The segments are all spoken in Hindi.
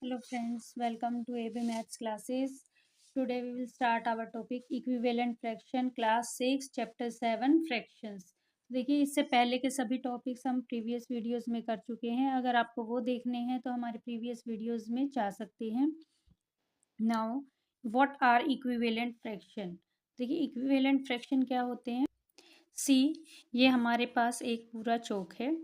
Hello friends, welcome to AB Maths classes. Today we will start our topic equivalent fraction class 6 chapter 7 fractions. देखिए इससे पहले के सभी टॉपिक्स हम प्रीवियस वीडियोस में कर चुके हैं। अगर आपको वो देखने हैं तो हमारे प्रीवियस वीडियोस में जा सकते हैं। Now what are equivalent fraction. देखिए इक्विवेलेंट फ्रैक्शन क्या होते हैं। सी, ये हमारे पास एक पूरा चौक है।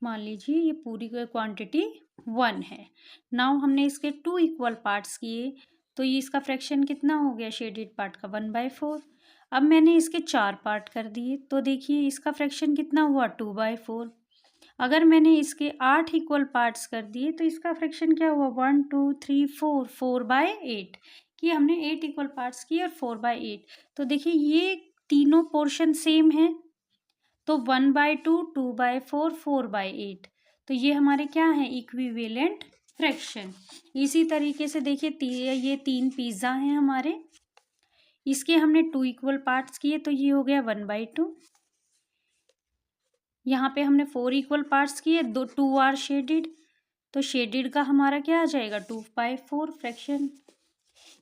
मान लीजिए ये पूरी क्वांटिटी 1 है। नाउ हमने इसके 2 इक्वल पार्ट्स किए तो ये इसका फ्रैक्शन कितना हो गया शेडेड पार्ट का 1/4। अब मैंने इसके 4 पार्ट कर दिए तो देखिए इसका फ्रैक्शन कितना हुआ 2/4। अगर मैंने इसके 8 इक्वल पार्ट्स कर दिए तो इसका फ्रैक्शन क्या हुआ 1 2 3 4 4/8 कि हमने 8 इक्वल पार्ट्स किए और 4/8। तो देखिए ये तीनों पोर्शन सेम है तो 1/2 2/4 4/8। तो ये हमारे क्या है इक्विवेलेंट फ्रैक्शन। इसी तरीके से देखिए ये 3 पिज्ज़ा हैं हमारे, इसके हमने 2 इक्वल पार्ट्स किए तो ये हो गया 1/2। यहाँ पे हमने 4 इक्वल पार्ट्स किए, 2 आर शेडेड तो शेडेड का हमारा क्या आ जाएगा 2/4 फ्रैक्शन।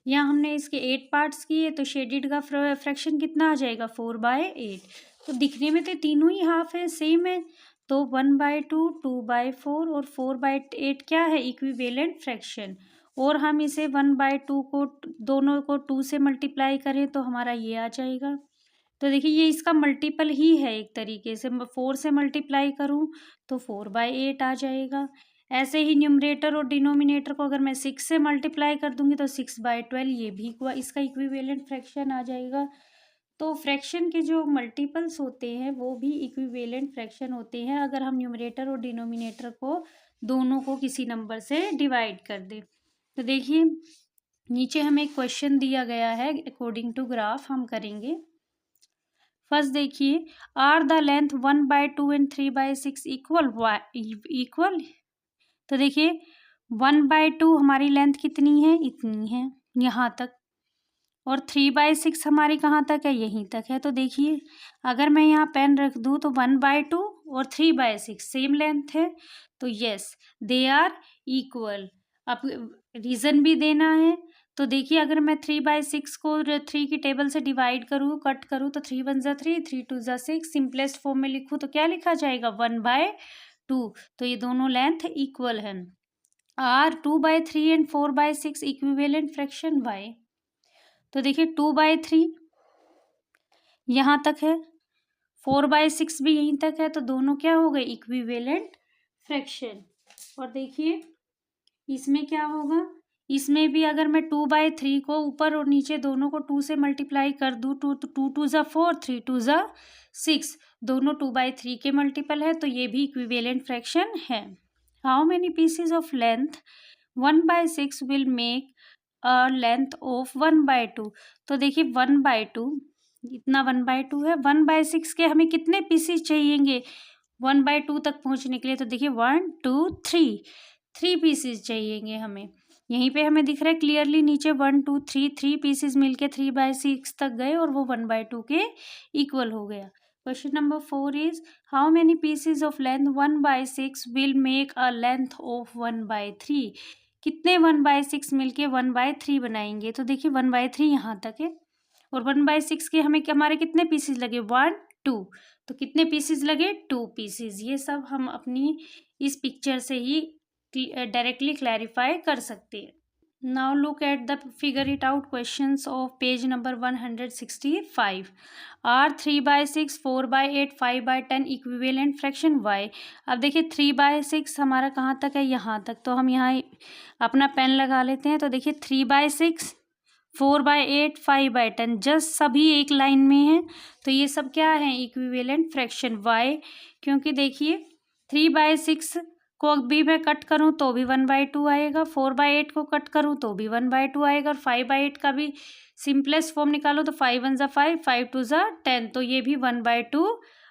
यहाँ हमने इसके 8 पार्ट्स किए तो शेडेड का फ्रैक्शन कितना आ जाएगा 4/8। तो दिखने में तो तीनों ही हाफ है, सेम है। तो 1/2 2/4 और 4/8 क्या है इक्विवेलेंट फ्रैक्शन। और हम इसे 1/2 को दोनों को 2 से मल्टीप्लाई करें तो हमारा ये आ जाएगा। तो देखिए ये इसका मल्टीपल ही है, एक तरीके से 4 से मल्टीप्लाई करूँ तो 4/8 आ जाएगा। ऐसे ही न्यूमरेटर और डिनोमिनेटर को अगर मैं 6 से मल्टीप्लाई कर दूंगी तो 6/12 ये भी इसका इक्विवेलेंट फ्रैक्शन आ जाएगा। तो फ्रैक्शन के जो मल्टीपल्स होते हैं वो भी इक्विवेलेंट फ्रैक्शन होते हैं अगर हम न्यूमरेटर और डिनोमिनेटर को दोनों को किसी नंबर से डिवाइड कर दें। तो देखिए नीचे हमें एक क्वेश्चन दिया गया है, अकॉर्डिंग टू ग्राफ हम करेंगे। फर्स्ट देखिए, are the length 1/2 and 3/6 equal. तो देखिए 1/2 हमारी लेंथ कितनी है, इतनी है यहाँ तक, और 3/6 हमारी कहाँ तक है, यहीं तक है। तो देखिए अगर मैं यहाँ पेन रख दूँ तो 1/2 और 3/6 सेम लेंथ है तो यस दे आर इक्वल। अब रीज़न भी देना है। तो देखिए अगर मैं 3/6 को 3 की टेबल से डिवाइड करूँ, कट करूँ तो 3 1 3 3 2 6, सिंपलेस्ट फॉर्म में लिखूँ तो क्या लिखा जाएगा 1/2। तो ये दोनों लेंथ इक्वल है। Are 2/3 and 4/6 equivalent fraction why. तो देखिए 2/3 यहाँ तक है, 4/6 भी यहीं तक है, तो दोनों क्या हो गए इक्विवेलेंट फ्रैक्शन। और देखिए इसमें क्या होगा, इसमें भी अगर मैं 2/3 को ऊपर और नीचे दोनों को 2 से मल्टीप्लाई कर दूँ तो 2 2 ज़ा 4 3 2 ज़ा 6, दोनों 2/3 के मल्टीपल है तो ये भी इक्विवेलेंट फ्रैक्शन है। How many pieces of length 1/6 will make length of 1/2। तो देखिए 1/2 इतना 1/2 है, 1/6 के हमें कितने पीसेस चाहिएंगे 1/2 तक पहुंचने के लिए। तो देखिए 1 2 3 पीसेस चाहिएंगे हमें। यहीं पे हमें दिख रहा है क्लियरली नीचे 1 2 3 पीसेस मिलके 3/6 तक गए और वो 1/2 के इक्वल हो गया। Question number 4 is how many pieces of length 1/6 will make a length of 1/3। कितने 1/6 मिलके 1/3 बनाएंगे। तो देखिए 1/3 यहाँ तक है और 1/6 के हमें हमारे कितने पीसेस लगे 1 2, तो कितने पीसेस लगे 2 पीसेस। ये सब हम अपनी इस पिक्चर से ही डायरेक्टली क्लैरिफाई कर सकते हैं। Now look at the figure it out questions of page number 165। Are 3/6 4/8 5/10 equivalent fraction why. अब देखिए 3/6 हमारा कहाँ तक है, यहाँ तक, तो हम यहाँ अपना पेन लगा लेते हैं। तो देखिए 3/6 4/8 5/10 जस्ट सभी एक लाइन में है तो ये सब क्या है इक्विवेलेंट फ्रैक्शन वाई। क्योंकि देखिए 3/6 को भी मैं कट करूँ तो भी 1/2 आएगा, 4/8 को कट करूँ तो भी 1/2 आएगा, और 5/8 का भी सिंपलेस्ट फॉर्म निकालो तो 5 1 ज़ा 5 5 2 ज़ा 10, तो ये भी 1/2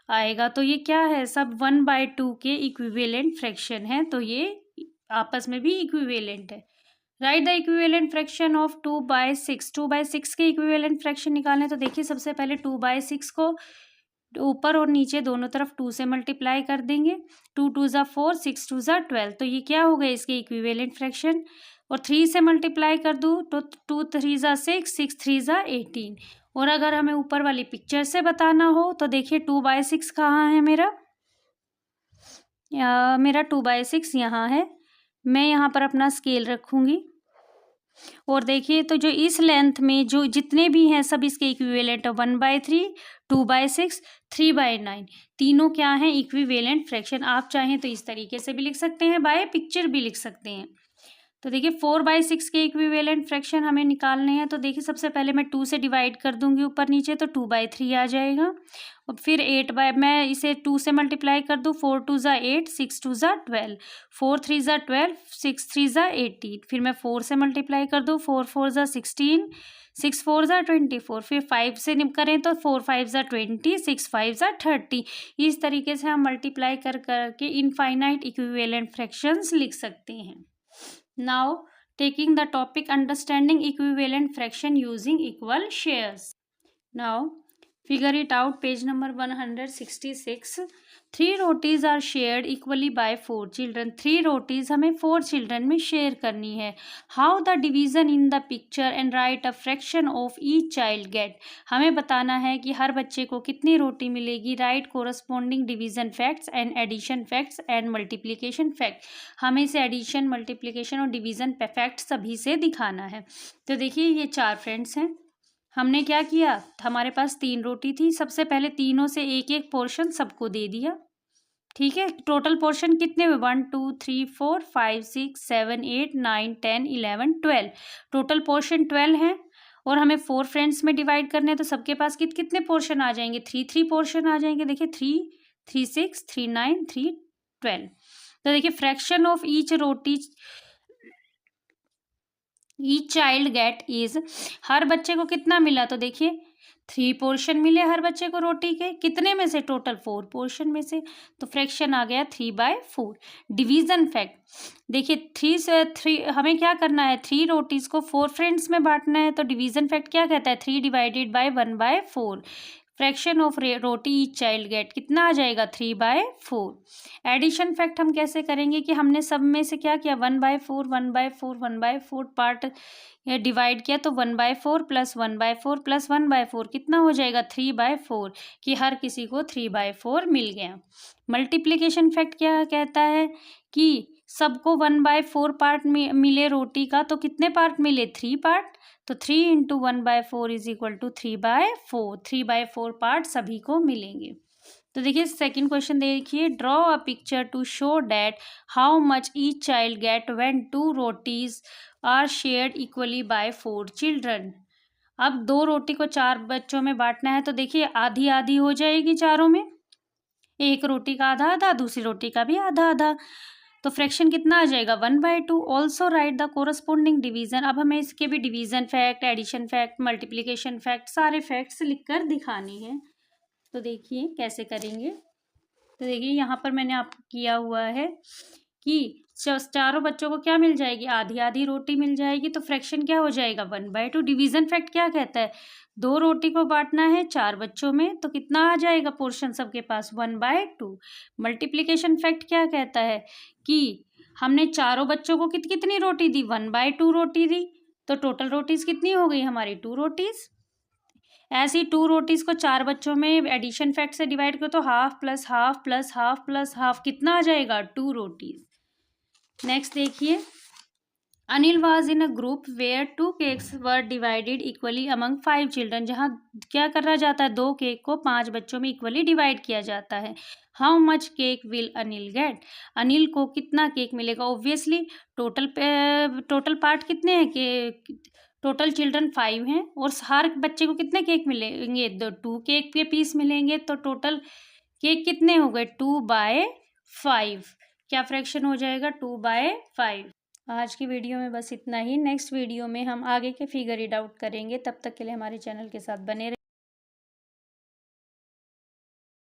आएगा। तो ये क्या है सब 1/2 के इक्विवेलेंट फ्रैक्शन है, तो ये आपस में भी इक्विवेलेंट है। Right the equivalent fraction of 2/6। 2/6 के इक्विवेलेंट फ्रैक्शन निकालने तो देखिए सबसे पहले 2/6 को ऊपर और नीचे दोनों तरफ 2 से मल्टीप्लाई कर देंगे। 2 2 ज़ा 4, 6 2 ज़ा 12, तो ये क्या हो गए इसके इक्विवेलेंट फ्रैक्शन। और 3 से मल्टीप्लाई कर दूँ तो 2 3 ज़ा 6, 6 3 ज़ा 18। और अगर हमें ऊपर वाली पिक्चर से बताना हो तो देखिए 2/6 कहाँ है मेरा, मेरा 2/6 यहाँ है। मैं यहाँ पर अपना स्केल रखूँगी और देखिए तो जो इस लेंथ में जो जितने भी हैं सब इसके इक्विवेलेंट 1/3, 2/6, 3/9, तीनों क्या हैं, इक्विवेलेंट फ्रैक्शन। आप चाहें तो इस तरीके से भी लिख सकते हैं, बाय पिक्चर भी लिख सकते हैं। तो देखिए 4/6 के इक्विवेलेंट फ्रैक्शन हमें निकालने हैं। तो देखिए सबसे पहले मैं 2 से डिवाइड कर दूंगी ऊपर नीचे, तो 2/3 आ जाएगा। और फिर मैं इसे 2 से मल्टीप्लाई कर दूँ, 4 2 ज़ा 8, 6 2 ज़ा 12, 4 3 ज़ा 12, 6 3 ज़ा 18। फिर मैं 4 से मल्टीप्लाई कर दूँ, 4 4 ज़ा 16, 6 4 ज़ा 24। फिर 5 से करें तो 4 5 ज़ा 20, 6 5 ज़ा 30। इस तरीके से हम मल्टीप्लाई कर करके इनफाइनाइट इक्विवेलेंट फ्रैक्शंस लिख सकते हैं। Now, taking the topic understanding equivalent fraction using equal shares. Now, figure it out, page number 166. 3 rotis are shared equally by 4 children. 3 rotis हमें 4 children में share करनी है. How the division in the picture and write a fraction of each child get. हमें बताना है कि हर बच्चे को कितनी रोटी मिलेगी. Write corresponding division facts and addition facts and multiplication fact. हमें इसे addition, multiplication और division fact सभी से दिखाना है. तो देखिए ये 4 फ्रेंड्स हैं. हमने क्या किया, हमारे पास 3 रोटी थी। सबसे पहले तीनों से एक एक पोर्शन सबको दे दिया, ठीक है। टोटल पोर्शन कितने हुए, 1 2 3 4 5 6 7 8 9 10 11 12। टोटल पोर्शन 12 है और हमें 4 फ्रेंड्स में डिवाइड करने हैं, तो सबके पास कितने पोर्शन आ जाएंगे, 3 पोर्शन आ जाएंगे। देखिए 3 3 6 3 9 3 12। तो देखिए fraction of each roti each child get is, हर बच्चे को कितना मिला, तो देखिए 3 पोर्शन मिले हर बच्चे को रोटी के, कितने में से, टोटल 4 पोर्शन में से। तो फ्रैक्शन आ गया 3/4। डिवीजन फैक्ट, देखिए 3 से 3 हमें क्या करना है, 3 रोटीज को 4 फ्रेंड्स में बांटना है। तो डिवीजन फैक्ट क्या कहता है, 3 divided by 1/4। Fraction of roti each child gate कितना आ जाएगा, 3/4। एडिशन फैक्ट हम कैसे करेंगे कि हमने सब में से क्या किया, 1/4 1/4 1/4 पार्ट डिवाइड किया, तो 1/4 प्लस 1/4 प्लस 1/4 कितना हो जाएगा, 3/4, कि हर किसी को 3/4 मिल गया। मल्टीप्लिकेशन फैक्ट क्या कहता है कि सबको 1/4 पार्ट मिले रोटी का, तो कितने पार्ट मिले, 3 पार्ट। तो 3 into 1/4 is equal to 3/4। 3/4 part सभी को मिलेंगे। तो देखिए सेकंड क्वेश्चन देखिए, draw a picture to show that how much each child get when 2 rotis are shared equally by 4 children. अब 2 रोटी को 4 बच्चों में बांटना है, तो देखिए आधी आधी हो जाएगी चारों में, एक रोटी का आधा आधा, दूसरी रोटी का भी आधा आधा। तो फ्रैक्शन कितना आ जाएगा, 1/2। Also write the corresponding division. अब हमें इसके भी division fact, addition fact, multiplication fact, सारे फैक्ट्स लिखकर दिखानी है। तो देखिए कैसे करेंगे। तो देखिए यहाँ पर मैंने आपको किया हुआ है कि चारों बच्चों को क्या मिल जाएगी, आधी आधी रोटी मिल जाएगी। तो फ्रैक्शन क्या हो जाएगा, 1/2। डिवीजन फैक्ट क्या कहता है, 2 रोटी को बांटना है 4 बच्चों में, तो कितना आ जाएगा पोर्शन सबके पास, 1/2। मल्टीप्लिकेशन फैक्ट क्या कहता है कि हमने चारों बच्चों को कितनी रोटी दी, 1/2 रोटी दी। तो टोटल रोटीज कितनी हो गई हमारी, 2 रोटीज। ऐसी 2 रोटीज को 4 बच्चों में एडिशन फैक्ट से डिवाइड करो, तो half plus half plus half plus half कितना आ जाएगा, 2 रोटीज। नेक्स्ट देखिए, Anil was in a group where 2 cakes were divided equally among 5 children. जहाँ क्या करा जाता है, 2 केक को 5 बच्चों में इक्वली डिवाइड किया जाता है। How much cake will Anil get, Anil को कितना केक मिलेगा। ऑब्वियसली टोटल पार्ट कितने हैं के, टोटल चिल्ड्रन 5 हैं और हर बच्चे को कितने केक मिलेंगे, 2 केक के पीस मिलेंगे। तो टोटल केक कितने हो गए, 2/5। क्या फ्रैक्शन हो जाएगा, 2/5। आज की वीडियो में बस इतना ही। नेक्स्ट वीडियो में हम आगे के फिगर इट आउट करेंगे। तब तक के लिए हमारे चैनल के साथ बने रहिए।